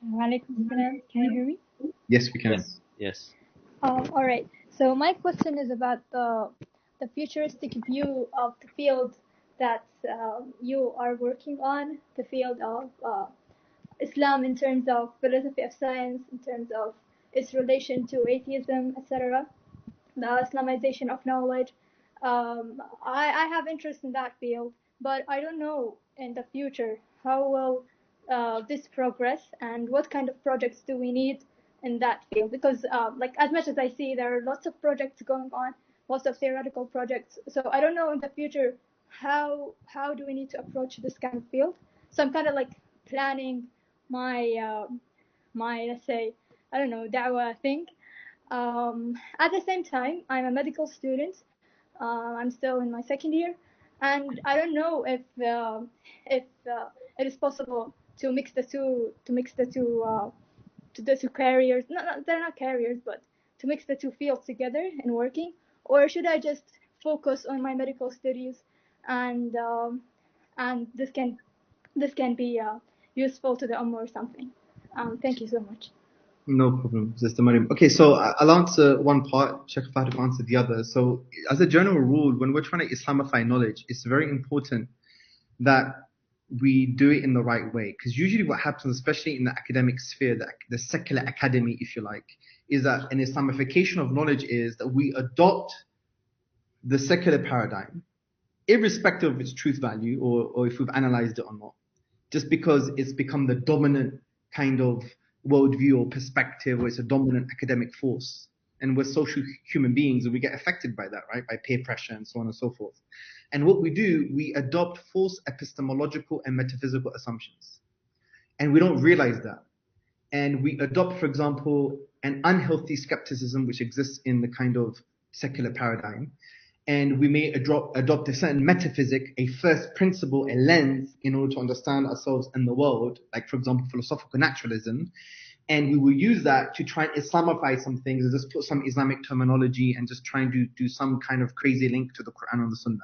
Walaikum salam. Can you hear me? Yes, we can. Yes, yes. All right. So my question is about the futuristic view of the field that you are working on, the field of Islam in terms of philosophy of science, in terms of its relation to atheism, etc. The Islamization of knowledge. I have interest in that field, but I don't know in the future how will this progress and what kind of projects do we need in that field, because like as much as I see there are lots of projects going on, lots of theoretical projects, so I don't know in the future how do we need to approach this kind of field. So I'm kind of like planning my my, let's say, I don't know, da'wah thing. At the same time, I'm a medical student. I'm still in my second year, and I don't know if it is possible to mix the two, to the two careers. No, they're not careers, but to mix the two fields together in working, or should I just focus on my medical studies, and this can be useful to the Ummah or something. Thank you so much. No problem, Sister Mariam. Okay, so I'll answer one part, Sheikh Fahd will answer the other. So, as a general rule, when we're trying to Islamify knowledge, it's very important that we do it in the right way. Because usually what happens, especially in the academic sphere, the secular academy, if you like, is that an Islamification of knowledge is that we adopt the secular paradigm, irrespective of its truth value or if we've analyzed it or not, just because it's become the dominant kind of worldview or perspective, or it's a dominant academic force. And we're social human beings and we get affected by that, right? By peer pressure and so on and so forth. And what we do, we adopt false epistemological and metaphysical assumptions. And we don't realize that. And we adopt, for example, an unhealthy skepticism which exists in the kind of secular paradigm. And we may adopt a certain metaphysic, a first principle, a lens, in order to understand ourselves and the world, like, for example, philosophical naturalism. And we will use that to try and Islamify some things and just put some Islamic terminology and just try and do some kind of crazy link to the Quran and the Sunnah.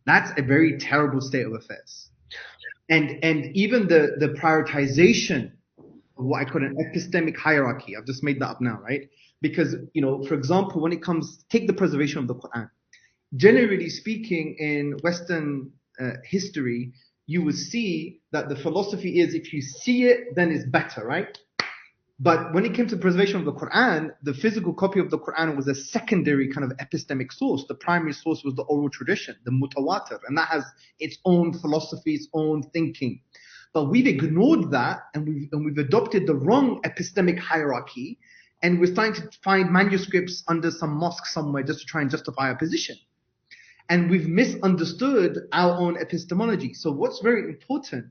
That's a very terrible state of affairs. And even the prioritization of what I call an epistemic hierarchy, I've just made that up now, right? Because, for example, when it comes, take the preservation of the Quran. Generally speaking, in Western history, you would see that the philosophy is if you see it, then it's better, right? But when it came to preservation of the Quran, the physical copy of the Quran was a secondary kind of epistemic source. The primary source was the oral tradition, the mutawatir, and that has its own philosophy, its own thinking. But we've ignored that, and we've adopted the wrong epistemic hierarchy, and we're starting to find manuscripts under some mosque somewhere just to try and justify our position. And we've misunderstood our own epistemology. So what's very important,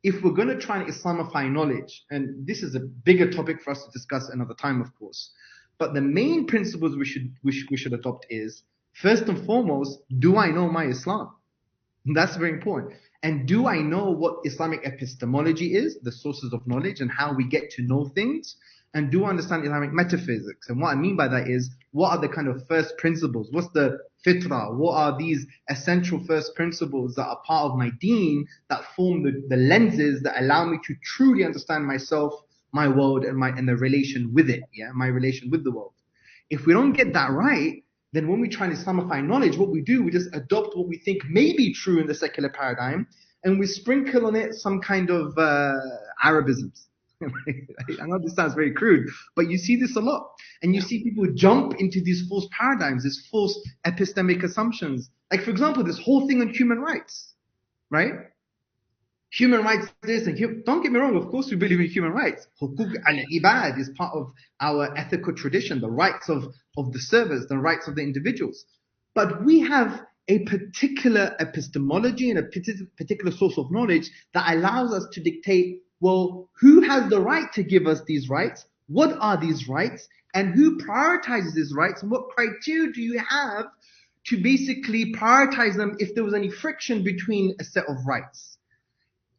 if we're going to try and Islamify knowledge, and this is a bigger topic for us to discuss another time, of course, but the main principles we should adopt is, first and foremost, do I know my Islam? That's very important. And do I know what Islamic epistemology is, the sources of knowledge and how we get to know things? And do I understand Islamic metaphysics? And what I mean by that is, what are the kind of first principles? What's the fitrah? What are these essential first principles that are part of my deen, that form the lenses that allow me to truly understand myself, my world, and the relation with it, my relation with the world. If we don't get that right, then when we try and Islamify knowledge, what we do, we just adopt what we think may be true in the secular paradigm, and we sprinkle on it some kind of Arabisms. I know this sounds very crude, but you see this a lot. And you see people jump into these false paradigms, these false epistemic assumptions. Like, for example, this whole thing on human rights, right? Human rights this, and don't get me wrong, of course we believe in human rights. Hukuk al-ibad is part of our ethical tradition, the rights of the servers, the rights of the individuals. But we have a particular epistemology and a particular source of knowledge that allows us to dictate, well, who has the right to give us these rights? What are these rights? And who prioritizes these rights? And what criteria do you have to basically prioritize them if there was any friction between a set of rights?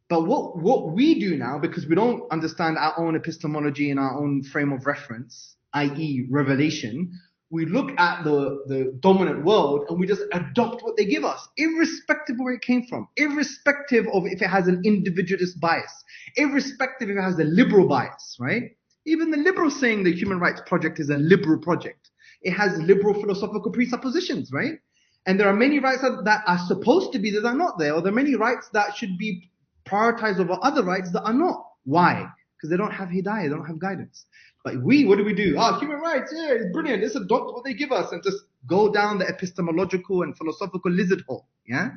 But what we do now, because we don't understand our own epistemology and our own frame of reference, i.e. revelation, we look at the dominant world and we just adopt what they give us, irrespective of where it came from, irrespective of if it has an individualist bias, irrespective if it has a liberal bias, right? Even the liberals saying the Human Rights Project is a liberal project. It has liberal philosophical presuppositions, right? And there are many rights that are supposed to be that are not there, or there are many rights that should be prioritized over other rights that are not. Why? Because they don't have hidayah, they don't have guidance. But what do? Human rights, yeah, it's brilliant. Let's adopt what they give us and just go down the epistemological and philosophical lizard hole, yeah?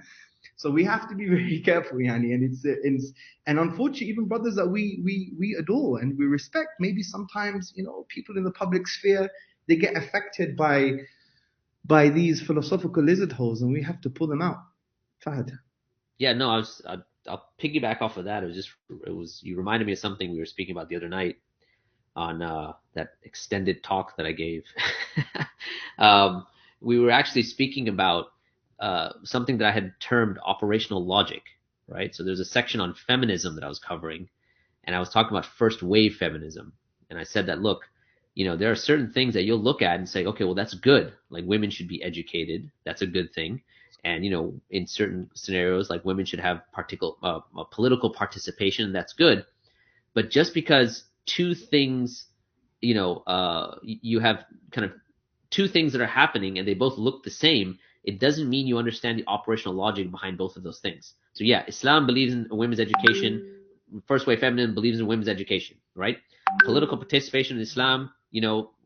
So we have to be very careful, Yani, and unfortunately, even brothers that we adore and we respect, maybe sometimes, people in the public sphere, they get affected by these philosophical lizard holes, and we have to pull them out. Fahad. Yeah, no, I'll piggyback off of that. You reminded me of something we were speaking about the other night on that extended talk that I gave. We were actually speaking about something that I had termed operational logic, right? So there's a section on feminism that I was covering, and I was talking about first wave feminism. And I said that, look, there are certain things that you'll look at and say, okay, well, that's good. Like women should be educated. That's a good thing. And, in certain scenarios, like women should have political participation. That's good. But just because two things, you have kind of two things that are happening and they both look the same, it doesn't mean you understand the operational logic behind both of those things. So yeah, Islam believes in women's education. First wave feminism believes in women's education, right? Political participation in Islam,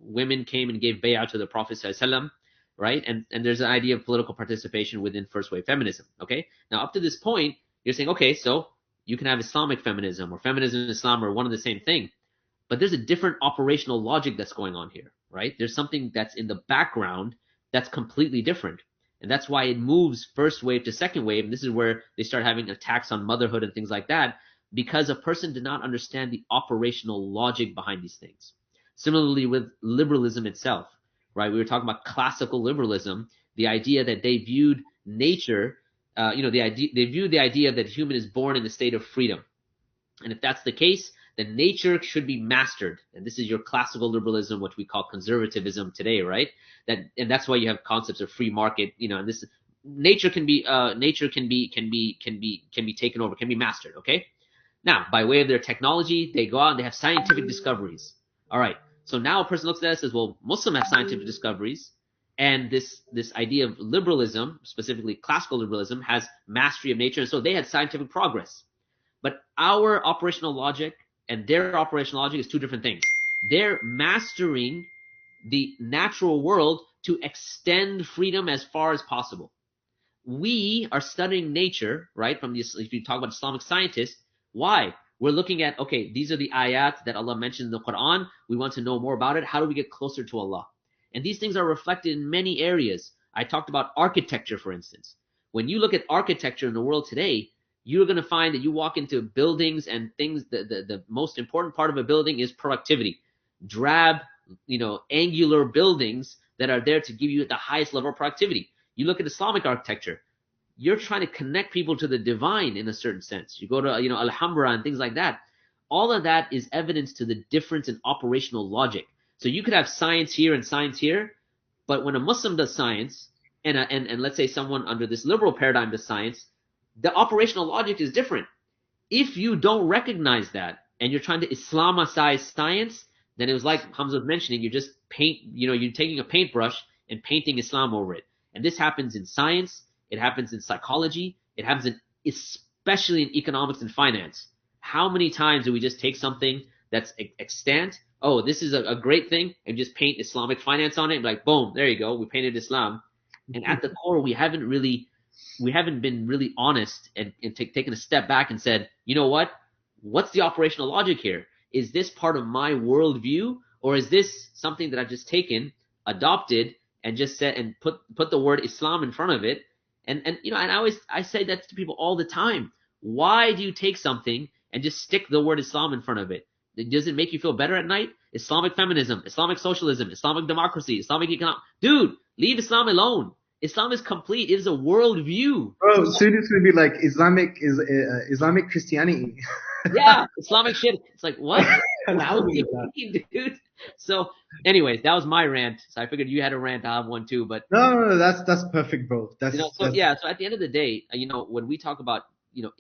women came and gave bay'ah to the Prophet ﷺ, right? And there's an idea of political participation within first wave feminism, okay? Now, up to this point, you're saying, okay, so you can have Islamic feminism or feminism in Islam or one and the same thing, but there's a different operational logic that's going on here, right? There's something that's in the background that's completely different. And that's why it moves first wave to second wave. And this is where they start having attacks on motherhood and things like that, because a person did not understand the operational logic behind these things. Similarly with liberalism itself, right? We were talking about classical liberalism, the idea that they viewed nature, they viewed the idea that human is born in a state of freedom. And if that's the case, then nature should be mastered. And this is your classical liberalism, what we call conservatism today, right? And that's why you have concepts of free market, and this nature can be taken over, can be mastered, okay? Now, by way of their technology, they go out and they have scientific discoveries. All right. So now a person looks at that and says, well, Muslims have scientific discoveries, and this idea of liberalism, specifically classical liberalism, has mastery of nature, and so they had scientific progress. But our operational logic and their operational logic is two different things. They're mastering the natural world to extend freedom as far as possible. We are studying nature, right? If you talk about Islamic scientists, why? We're looking at, okay, these are the ayat that Allah mentioned in the Quran. We want to know more about it. How do we get closer to Allah? And these things are reflected in many areas. I talked about architecture, for instance. When you look at architecture in the world today, you're going to find that you walk into buildings and things, the most important part of a building is productivity. Drab, angular buildings that are there to give you the highest level of productivity. You look at Islamic architecture, you're trying to connect people to the divine in a certain sense. You go to, Alhambra and things like that. All of that is evidence to the difference in operational logic. So you could have science here and science here, but when a Muslim does science, and let's say someone under this liberal paradigm does science, the operational logic is different. If you don't recognize that and you're trying to Islamicize science, then it was like Hamza was mentioning, you're taking a paintbrush and painting Islam over it. And this happens in science, it happens in psychology, it happens especially in economics and finance. How many times do we just take something that's extant? Oh, this is a great thing, and just paint Islamic finance on it, and like, boom, there you go, we painted Islam. And at the core, we haven't been really honest and taken a step back and said, you know what? What's the operational logic here? Is this part of my worldview, or is this something that I've just taken, adopted, and just said and put the word Islam in front of it? And I say that to people all the time. Why do you take something and just stick the word Islam in front of it? Does it make you feel better at night? Islamic feminism, Islamic socialism, Islamic democracy, Islamic economic. Dude, leave Islam alone. Islam is complete. It is a worldview. Bro, soon it's gonna be like Islamic Christianity. Yeah, Islamic shit. It's like, what? How do you mean, dude? So, anyways, that was my rant. So I figured you had a rant. I have one too. But No, that's perfect, bro. so yeah. So at the end of the day, when we talk about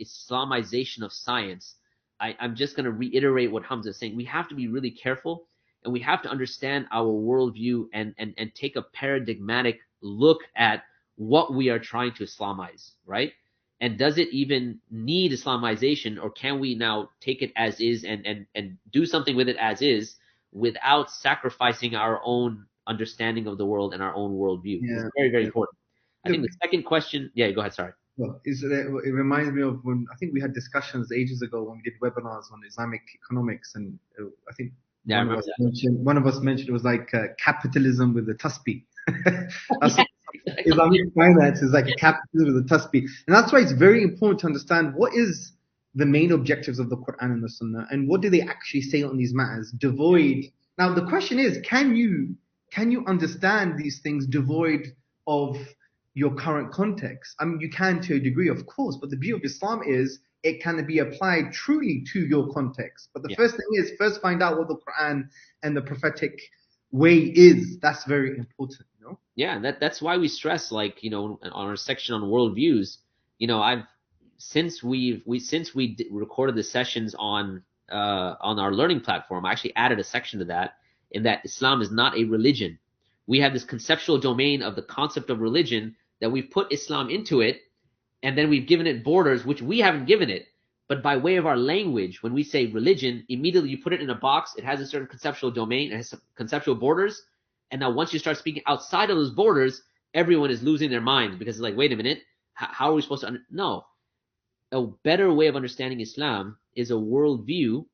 Islamization of science, I'm just going to reiterate what Hamza is saying. We have to be really careful, and we have to understand our worldview and take a paradigmatic look at what we are trying to Islamize, right? And does it even need Islamization, or can we now take it as is and do something with it as is without sacrificing our own understanding of the world and our own worldview? This Yeah, is very, very yeah. important. I think the second question, yeah, go ahead. Sorry. Well, it reminds me of when I think we had discussions ages ago when we did webinars on Islamic economics, and I think Yeah, I remember that. one of us mentioned it was like capitalism with a tasbih. That's Yeah, what Islamic finance is, like a capitalism with a tasbih, and that's why it's very important to understand what is the main objectives of the Quran and the Sunnah, and what do they actually say on these matters. Devoid. Now the question is, can you understand these things devoid of your current context? I mean, you can to a degree, of course, but the beauty of Islam is it can be applied truly to your context. But the Yeah. first thing is first find out what the Quran and the prophetic way is. That's very important, you know? Yeah, that's why we stress, like, on our section on worldviews. I've since we recorded the sessions on our learning platform, I actually added a section to that, in that Islam is not a religion. We have this conceptual domain of the concept of religion that we've put Islam into it, and then we've given it borders which we haven't given it. But by way of our language, when we say religion, immediately you put it in a box. It has a certain conceptual domain, it has some conceptual borders, and now once you start speaking outside of those borders, everyone is losing their minds, because it's like, wait a minute, how are we supposed to no. A better way of understanding Islam is a worldview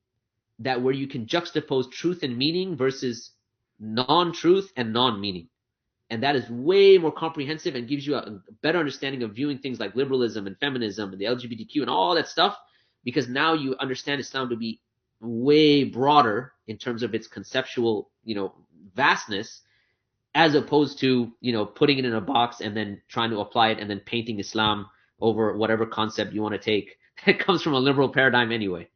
that where you can juxtapose truth and meaning versus non-truth and non-meaning. And that is way more comprehensive and gives you a better understanding of viewing things like liberalism and feminism and the LGBTQ and all that stuff, because now you understand Islam to be way broader in terms of its conceptual, vastness, as opposed to, putting it in a box and then trying to apply it and then painting Islam over whatever concept you want to take. It comes from a liberal paradigm anyway.